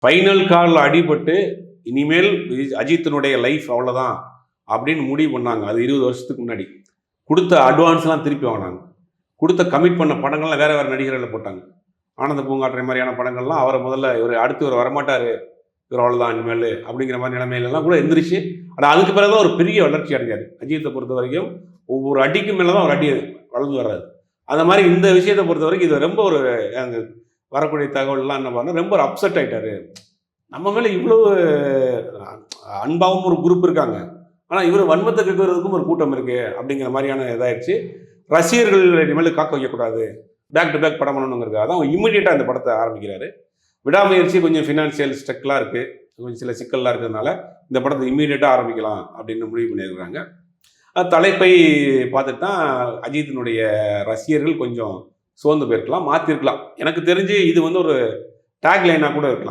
Final காலில் அடிபட்டு இனிமேல் அஜித்தினுடைய லைஃப் அவ்வளோதான் அப்படின்னு முடிவு பண்ணாங்க. அது 20 வருஷத்துக்கு முன்னாடி. கொடுத்த அட்வான்ஸ்லாம் திருப்பி வாங்கினாங்க. கொடுத்த கமிட் பண்ண படங்கள்லாம் வேறு வேறு நடிகர்களை போட்டாங்க. ஆனந்த பூங்காற்றை மாதிரியான படங்கள்லாம் அவரை முதல்ல அடுத்து இவர் வரமாட்டார், இவர் அவ்வளோதான் இனிமேல் அப்படிங்கிற மாதிரி நிலைமையிலலாம் கூட எந்திரிச்சு. ஆனால் அதுக்கு பிறகு தான் ஒரு பெரிய வளர்ச்சி அடைஞ்சார். அஜித்தை பொறுத்த வரைக்கும் ஒவ்வொரு அடிக்கும் மேலே தான் ஒரு அடி வளர்ந்து வர்றாரு. அந்த மாதிரி இந்த விஷயத்தை பொறுத்த வரைக்கும் இது ரொம்ப ஒரு அந்த வரக்கூடிய தகவல்லாம் என்ன பண்ணால் ரொம்ப ஒரு அப்செட் ஆகிட்டார். நம்ம மேலே இவ்வளவு அன்பாகவும் ஒரு குரூப் இருக்காங்க, ஆனால் இவர் வன்மத்தை கேட்கறதுக்கும் ஒரு கூட்டம் இருக்குது அப்படிங்கிற மாதிரியான இதாகிடுச்சு. ரசிகர்கள் இனிமேல் காக்க வைக்கக்கூடாது, பேக் டு பேக் படம் பண்ணணுங்கிறதுக்காக தான் இம்மிடியேட்டாக இந்த படத்தை ஆரம்பிக்கிறாரு. விடாமுயற்சி கொஞ்சம் ஃபினான்ஷியல் ஸ்ட்ரக்லாம் இருக்குது, கொஞ்சம் சில சிக்கல்லாம் இருக்கிறதுனால இந்த படத்தை இம்மிடியேட்டாக ஆரம்பிக்கலாம் அப்படின்னு முடிவு பண்ணியிருக்கிறாங்க. தலைப்பை பார்த்துட்டு தான் அஜித்தினுடைய ரசிகர்கள் கொஞ்சம் சோர்ந்து போயிருக்கலாம், மாற்றிருக்கலாம். எனக்கு தெரிஞ்சு இது ஒரு டேக் லைனாக கூட இருக்கலாம்.